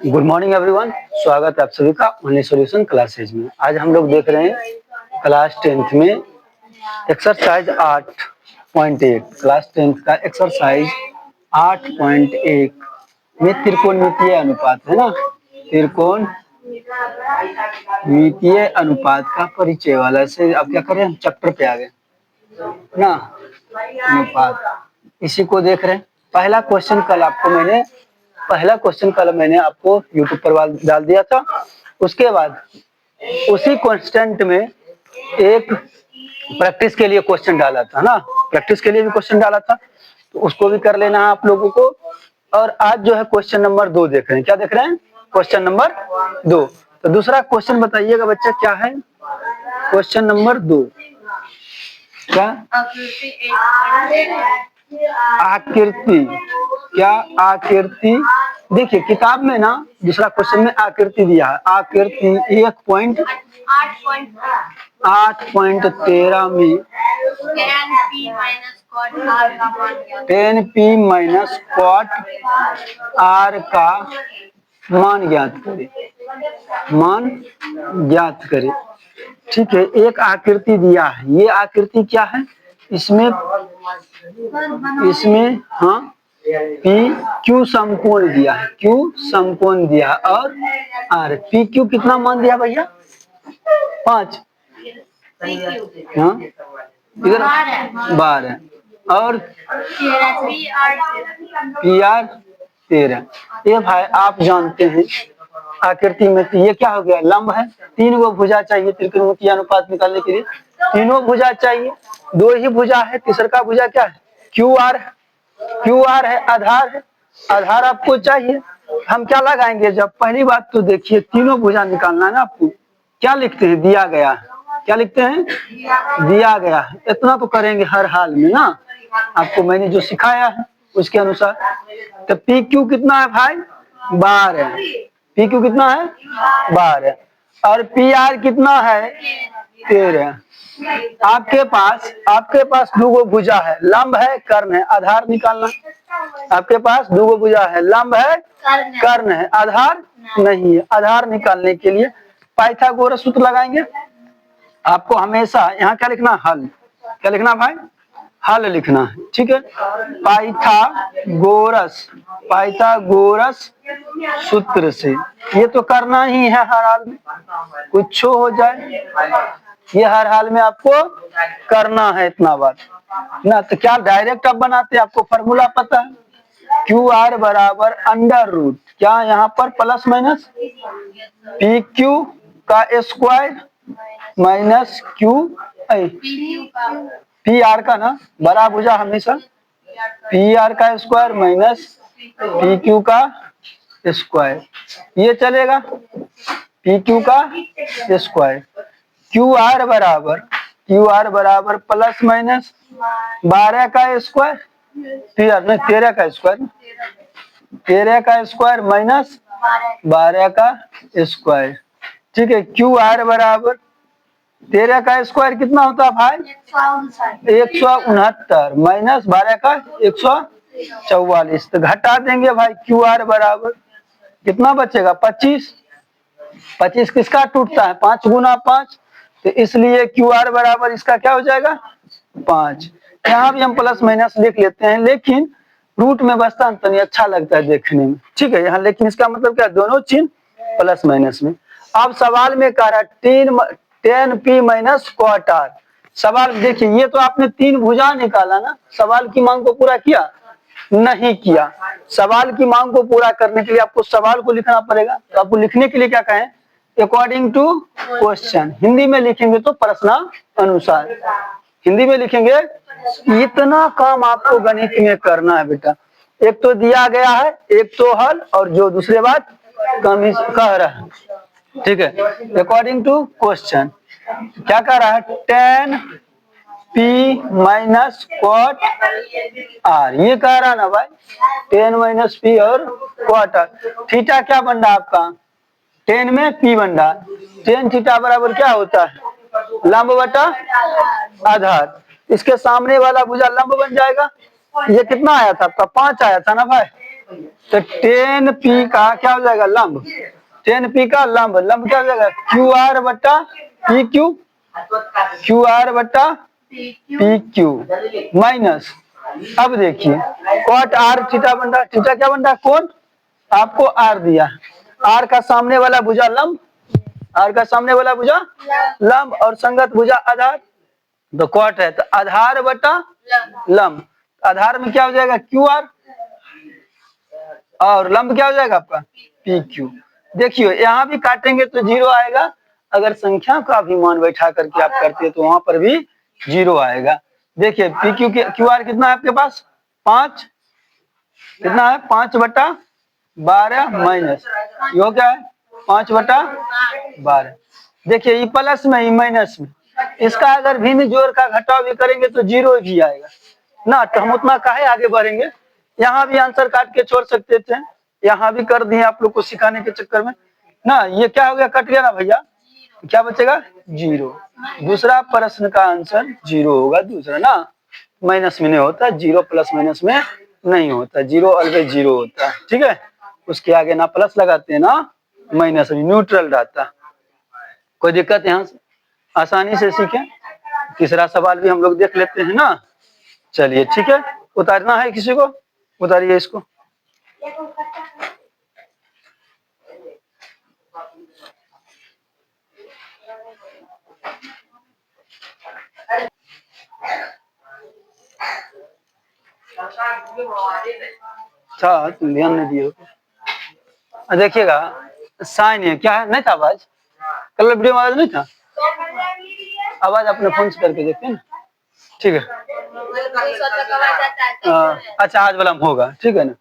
Good morning everyone, स्वागत है आप सभी का ओनली सॉल्यूशन क्लासेज में। आज हम लोग देख रहे हैं क्लास 10th में एक्सरसाइज 8.1 क्लास 10th का एक्सरसाइज 8.1 में त्रिकोणमितीय अनुपात है ना, त्रिकोणमितीय अनुपात का परिचय वाला से अब क्या करें, हम चैप्टर पे आ गए ना, अनुपात इसी को देख रहे हैं। पहला क्वेश्चन कल मैंने आपको यूट्यूब पर डाल दिया था। उसके बाद उसी कांस्टेंट में एक प्रैक्टिस के लिए क्वेश्चन डाला था ना, प्रैक्टिस के लिए भी क्वेश्चन डाला था, तो उसको भी कर लेना है आप लोगों को। और आज जो है क्वेश्चन नंबर 2 देख रहे हैं। क्या देख रहे हैं? Question number 2। तो दूसरा क्वेश्चन बताइएगा बच्चा, क्या है क्वेश्चन नंबर 2? क्या आकृति, क्या आकृति? देखिए किताब में ना दूसरा क्वेश्चन में आकृति दिया है। आकृति 1.8.13 में 10p माइनस क्वाट r का मान ज्ञात करे, मान ज्ञात करे। ठीक है, एक आकृति दिया है। ये आकृति क्या है? इसमें हाँ पी क्यू समकोण दिया है, क्यू समकोण दिया है और आर पी क्यू कितना मान दिया भैया? 5। हाँ इधर 12 और पी आर 13। ये भाई आप जानते हैं आकृति में तो ये क्या हो गया, लंब है। 3 गो भुजा चाहिए त्रिकोणमितीय अनुपात निकालने के लिए, तीनों भुजा चाहिए। 2 ही भुजा है, तीसरा का भुजा क्या है? क्यू आर है, क्यू आर है, आधार है, आधार आपको चाहिए। हम क्या लगाएंगे? जब पहली बात तो देखिए तीनों भुजा निकालना है ना आपको। क्या लिखते हैं? दिया गया है। क्या लिखते हैं? दिया गया है। इतना तो करेंगे हर हाल में ना, आपको मैंने जो सिखाया है उसके अनुसार। तो पी क्यू कितना है भाई? 12। पी क्यू कितना है? 12 और पी आर कितना है? 13। आपके पास 2 गो भुजा है, लंब है, कर्ण है, आधार निकालना। आपके पास 2 गो भुजा है, लंब है, कर्ण है, आधार नहीं है। आधार निकालने के लिए पाइथागोरस सूत्र लगाएंगे। आपको हमेशा यहाँ क्या लिखना? हल। क्या लिखना भाई? हल लिखना है। ठीक है, पाइथागोरस सूत्र से ये तो करना ही है हर हाल में, कुछ हो जाए ये हर हाल में आपको करना है। इतना बात ना, तो क्या डायरेक्ट आप बनाते हैं? आपको फॉर्मूला पता है, क्यू आर बराबर अंडर रूट, क्या यहाँ पर प्लस माइनस पी क्यू का square minus Q P R का ना, बड़ा भुजा हमेशा पी आर का स्क्वायर माइनस पी क्यू का स्क्वायर, ये चलेगा पी क्यू का स्क्वायर। क्यू आर बराबर प्लस माइनस 12 का स्क्वायर, 13 का स्क्वायर, 13 का स्क्वायर माइनस 12 का स्क्वायर। ठीक है, क्यू आर बराबर 13 का स्क्वायर कितना होता है भाई? 169 माइनस 12 का 144। तो घटा देंगे भाई, क्यू आर बराबर कितना बचेगा? 25। 25 किसका टूटता है? 5 गुना 5, तो इसलिए क्यू आर बराबर इसका क्या हो जाएगा? 5। यहाँ भी हम प्लस माइनस लिख लेते हैं, लेकिन रूट में बसता तो नहीं अच्छा लगता है देखने में। ठीक है, यहाँ लेकिन इसका मतलब क्या? दोनों चिन्ह प्लस माइनस में। अब सवाल में कह रहा है 10p माइनस क्वाट आर। सवाल देखिए, ये तो आपने 3 भुजा निकाला ना, सवाल की मांग को पूरा किया? नहीं किया। सवाल की मांग को पूरा करने के लिए आपको सवाल को लिखना पड़ेगा। तो आपको लिखने के लिए क्या कहें? According to question. हिंदी में लिखेंगे तो प्रश्न अनुसार, हिंदी में लिखेंगे। इतना काम आपको गणित में करना है बेटा। एक तो दिया गया है, एक तो हल, और जो दूसरे बात कम कह रहा है। ठीक है, अकॉर्डिंग टू क्वेश्चन क्या कह रहा है? 10p माइनस क्वाट आर, ये कह रहा है ना भाई, 10 माइनस p और क्वाट आर। थीटा क्या बन रहा है आपका? 10 में p बन रहा है। 10 थीटा बराबर क्या होता है? लंब बटा आधार, इसके सामने वाला भुजा लंब बन जाएगा। ये कितना आया था आपका 5 आया था ना भाई, तो 10p का क्या हो जाएगा लंब, 10p का लंब, लंब क्या हो जाएगा क्यू आर बटा पी क्यू, क्यू आर बटा पी क्यू माइनस, अब देखिए कॉट आर थीटा बन रहा है, थीटा क्या बन रहा है कोण, आपको आर दिया, आर का सामने वाला भुजा लंब, आर का सामने वाला भुजा लंब और संगत भुजा आधार, तो कॉट है तो आधार बटा लंब, आधार में क्या हो जाएगा क्यू आर और लंब क्या हो जाएगा आपका पी क्यू। देखिए यहाँ भी काटेंगे तो 0 आएगा, अगर संख्या का भी मान बैठा करके आप करते हैं तो वहां पर भी 0 आएगा। देखिए पी क्यू के क्यू आर कितना है आपके पास 5, कितना है 5 बटा 12 माइनस, यो क्या है 5 बटा 12। देखिए ये प्लस में ये माइनस में, इसका अगर भिन्न जोड़ का घटाव भी करेंगे तो 0 भी आएगा ना, तो हम उतना काहे आगे बढ़ेंगे, यहाँ भी आंसर काट के छोड़ सकते थे, यहाँ भी कर दिए आप लोग को सिखाने के चक्कर में ना, ये क्या हो गया कट गया ना भैया, क्या बचेगा 0, दूसरा प्रश्न का आंसर 0 होगा दूसरा ना, माइनस में नहीं होता, 0 प्लस माइनस में नहीं होता, 0 ऑलवेज 0 होता है, ठीक है, उसके आगे ना प्लस लगाते हैं ना माइनस में, न्यूट्रल रहता। कोई दिक्कत यहाँ से आसानी से सीखें। तीसरा सवाल भी हम लोग देख लेते हैं ना, चलिए ठीक है, उतारना है किसी को, उतारिए इसको। अच्छा तुम ध्यान नहीं दिए, देखिएगा साइन है क्या है, नहीं था आवाज, कल वीडियो में आवाज नहीं था, आवाज अपने फोन से करके देखते हैं ना, ठीक है अच्छा आज वाला होगा, ठीक है ना।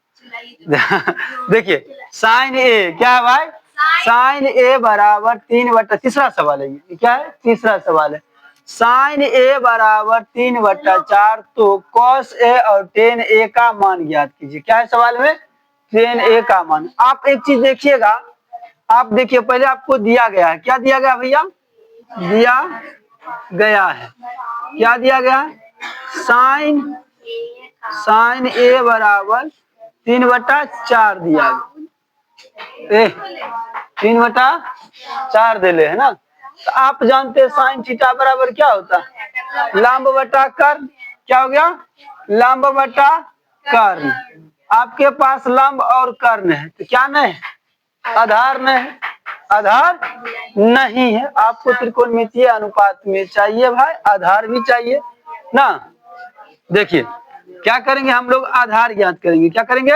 देखिए साइन ए क्या है भाई, साइन ए बराबर 3 बटा, तीसरा सवाल है ये, क्या है तीसरा सवाल है, साइन ए बराबर 3 बटा 4, तो कॉस ए और टेन ए का मान ज्ञात कीजिए। क्या है सवाल में, टेन ए का मान। आप एक चीज देखिएगा, आप देखिए पहले आपको दिया गया है, क्या दिया गया भैया, दिया गया है, क्या दिया गया है, साइन ए बराबर 3 बटा 4 दिया गया, 3 बटा 4 दे ले है ना, तो आप जानते हैं साइन थीटा बराबर क्या होता है, लंब बटा कर्ण, क्या हो गया लंब बटा कर्ण, आपके पास लंब और कर्ण है तो क्या नहीं है, आधार नहीं, आधार नहीं है, आपको त्रिकोणमितीय अनुपात में चाहिए भाई, आधार भी चाहिए ना। देखिए क्या करेंगे हम लोग, आधार ज्ञात करेंगे, क्या करेंगे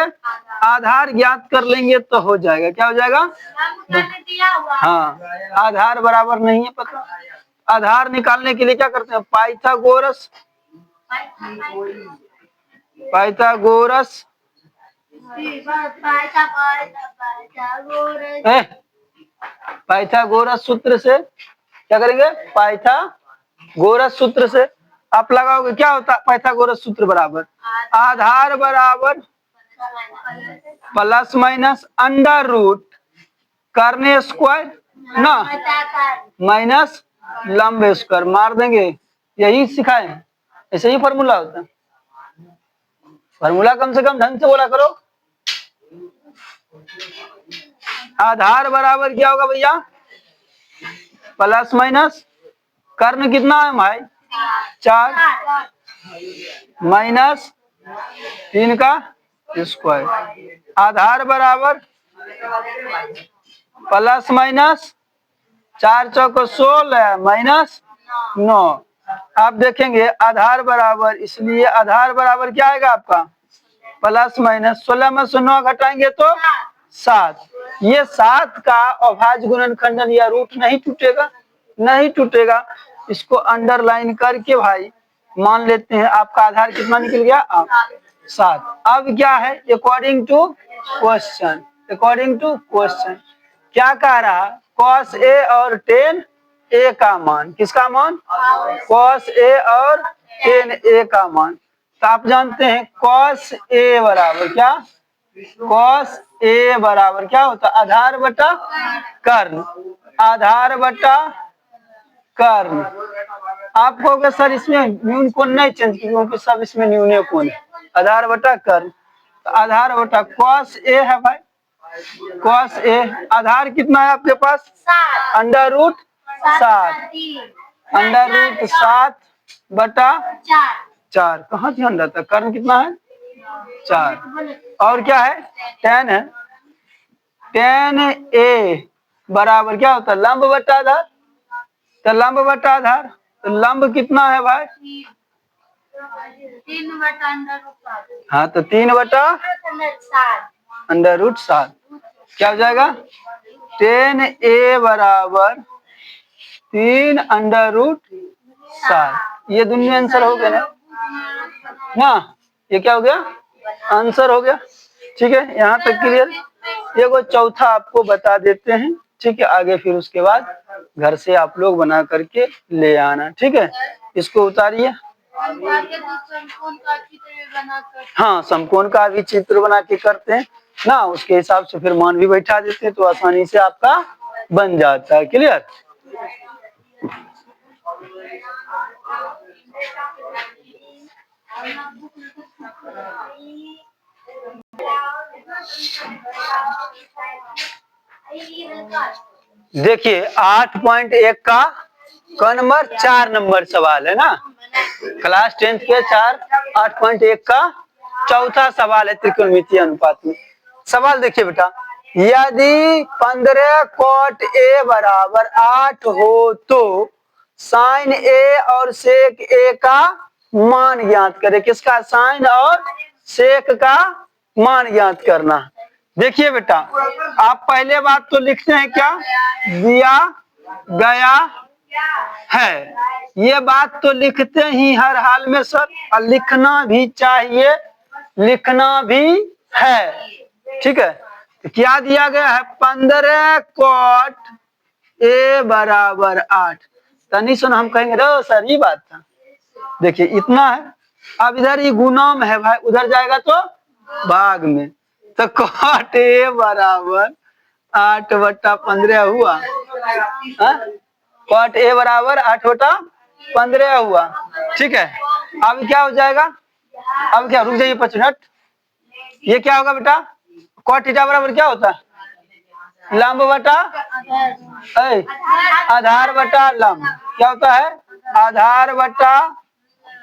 आधार ज्ञात कर लेंगे तो हो जाएगा, क्या हो जाएगा, हाँ आधार बराबर नहीं है पता, आधार निकालने के लिए क्या करते हैं पाइथागोरस, पाइथागोरस पाइथागोरस सूत्र से क्या करेंगे, पाइथागोरस सूत्र से आप लगाओगे, क्या होता है पाइथागोरस सूत्र बराबर आधार बराबर प्लस माइनस अंडर रूट कर्ण स्क्वायर ना माइनस लंब स्क्वायर, मार देंगे, यही सिखाए, ऐसे ही फॉर्मूला होता है, फॉर्मूला कम से कम ढंग से बोला करो। आधार बराबर क्या होगा भैया प्लस माइनस कर्ण कितना है भाई 4 माइनस 3 का स्क्वायर, आधार बराबर प्लस माइनस 4 चौको 16 माइनस 9, आप देखेंगे आधार बराबर, इसलिए आधार बराबर क्या आएगा आपका प्लस माइनस 16 में से 9 घटाएंगे तो 7, ये 7 का अभाज्य गुणनखंडन या रूट नहीं टूटेगा, नहीं टूटेगा, इसको अंडरलाइन करके भाई मान लेते हैं, आपका आधार कितना निकल गया 7। अब क्या है according to question, according to question क्या कह रहा कॉस ए और टेन ए का मान, किसका मान कॉस ए और टेन ए का मान, तो आप जानते हैं कॉस ए बराबर क्या, कॉस ए बराबर क्या होता है आधार बटा कर्ण, आधार बटा कर्ण। आप कहोगे सर इसमें न्यून कोण नहीं चेंज क्योंकि सब इसमें न्यून कोण है। आधार बटा कर्ण, तो आधार बटा cos a है भाई, cos a। आधार कितना है आपके पास? अंडर रूट 7, अंडर रूट 7 बटा 4। कहाँ ध्यान रहता है? कर्ण कितना है? 4। और क्या है? tan है। tan a बराबर क्या होता है? लंब बटा आधार। तो लंब बटा आधार, तो लंब कितना है भाई? 3 बटा अंडर रूट 7। हाँ, तो 3 बटा अंडर रूट 7 क्या हो जाएगा? tan a बराबर 3 अंडर रूट 7। ये दोनों आंसर हो गया ना? ये क्या हो गया? आंसर हो गया। ठीक है, यहाँ तक क्लियर। ये वो चौथा आपको बता देते हैं। ठीक है, आगे फिर उसके बाद घर से आप लोग बना करके ले आना। ठीक है, इसको उतारिए। हाँ, समकोण का भी चित्र बना के करते हैं ना, उसके हिसाब से फिर मान भी बैठा देते हैं तो आसानी से आपका बन जाता है। क्लियर? देखिए 8.1 का नंबर 4 नंबर सवाल है ना, क्लास 10th के 8.1 का चौथा सवाल है त्रिकोणमितीय अनुपात में। सवाल देखिए बेटा, यदि 15 cot a बराबर 8 हो तो sin a और sec a का मान ज्ञात करें। किसका? sin और sec का मान ज्ञात करना। देखिए बेटा, आप पहले बात तो लिखते हैं क्या? दिया गया है, ये बात तो लिखते ही हर हाल में सर, और लिखना भी चाहिए, लिखना भी है। ठीक है, तो क्या दिया गया है? 15 cot a बराबर 8। तनी सुन, हम कहेंगे रो सर ये बात था। देखिए इतना है, अब इधर ये गुना में है भाई, उधर जाएगा तो भाग में, तो cot a बराबर 8 बटा 15 हुआ। cot a बराबर 8 बटा 15 हुआ। ठीक है, अब क्या हो जाएगा? अब क्या, रुक जाइए 5 मिनट। ये क्या होगा बेटा? cot थीटा बराबर क्या होता है? लंब बटा आधार बटा लंब। क्या होता है? आधार बटा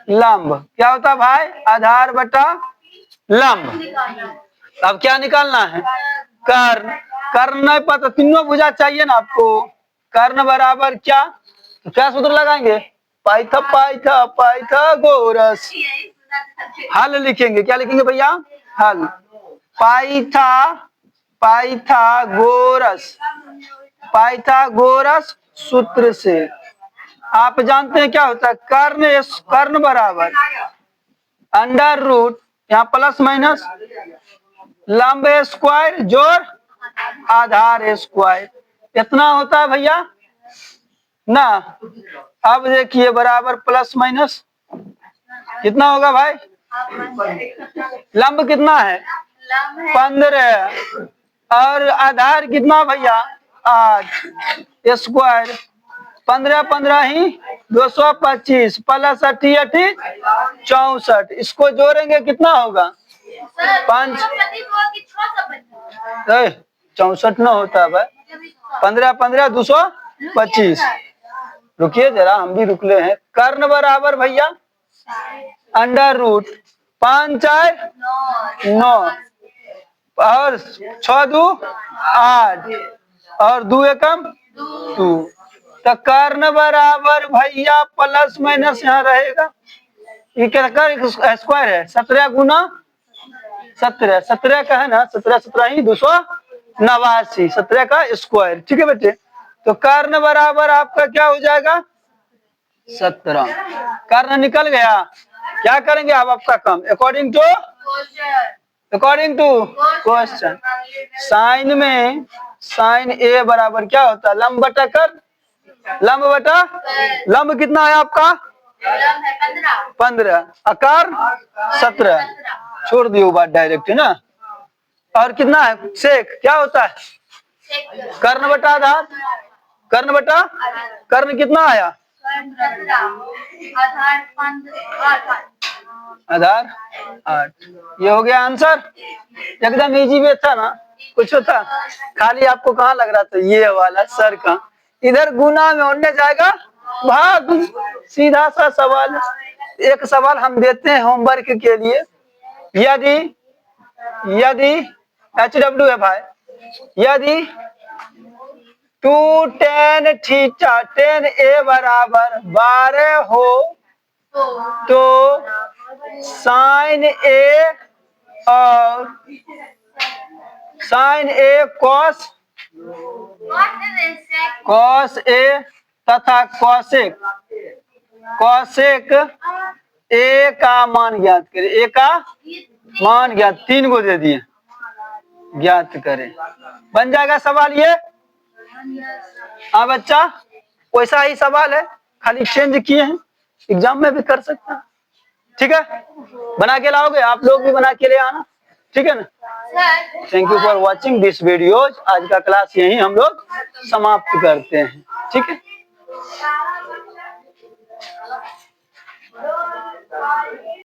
लंब। क्या होता है भाई? आधार बटा लंब। अब क्या निकालना है? कर्ण। कर्ण नहीं पता, तीनों भुजा चाहिए ना आपको। कर्ण बराबर क्या? तो क्या सूत्र लगाएंगे? पाइथा पाइथा पाइथागोरस। हल लिखेंगे। क्या लिखेंगे भैया? हल। पाइथा पाइथागोरस, पाइथागोरस सूत्र से आप जानते हैं क्या होता है? कर्ण बराबर अंडर रूट, यहाँ प्लस माइनस, लंब स्क्वायर जोड़ आधार स्क्वायर, इतना होता है भैया ना। अब देखिए बराबर प्लस माइनस कितना होगा भाई? लंब कितना है? 15 और आधार कितना भैया? 8 स्क्वायर। 15 15 ही 225 प्लस 80 64। इसको जोड़ेंगे कितना होगा? 5 64 न होता है भाई। 15 15 225। रुकिए जरा, हम भी रुकले हैं। कर्ण बराबर भैया अंडर रूट 5 4 9 और 6 2 8 और 2 एकम 2। तो कर्ण बराबर भैया प्लस माइनस यहाँ रहेगा। ये क्या स्क्वायर है? 17 गुना 17, 17 का है ना, 17 17 ही 289, 17 का स्क्वायर। ठीक है बेटे, तो कर्ण बराबर आपका क्या हो जाएगा? 17। कर्ण निकल गया। क्या करेंगे आप? आपका काम अकॉर्डिंग टू क्वेश्चन। साइन में साइन ए बराबर क्या होता है? लंब बटा कर्ण। लंब बटा लंब कितना है आपका? 15, आकार 17। छोड़ दियो बात डायरेक्ट है ना। और कितना है? सेक क्या होता है? कर्ण बटा आधार। कर्ण बटा कर्ण कितना आया? आधार 5 आधार 8। ये हो गया आंसर। एकदम इजी भी था ना, कुछ होता खाली आपको कहाँ लग रहा था ये वाला सर का, इधर गुना में उड़ने जाएगा भाग। सीधा सा सवाल। एक सवाल हम देते हैं होमवर्क के लिए। यदि यदि HW है भाई, यदि 2 tan थीटा tan A बराबर 12 हो तो साइन A और साइन A कॉस A तथा कॉसेक A का मान ज्ञात करें। A का मान ज्ञात, 3 को दे दिए, ज्ञात करें। बन जाएगा सवाल ये। हाँ बच्चा, वैसा ही सवाल है, खाली चेंज किए हैं, एग्जाम में भी कर सकते हैं। ठीक है, बना के लाओगे, आप लोग भी बना के ले आना, ठीक है ना। Thank you for watching this videos. आज का क्लास यही हम लोग समाप्त करते हैं, ठीक है।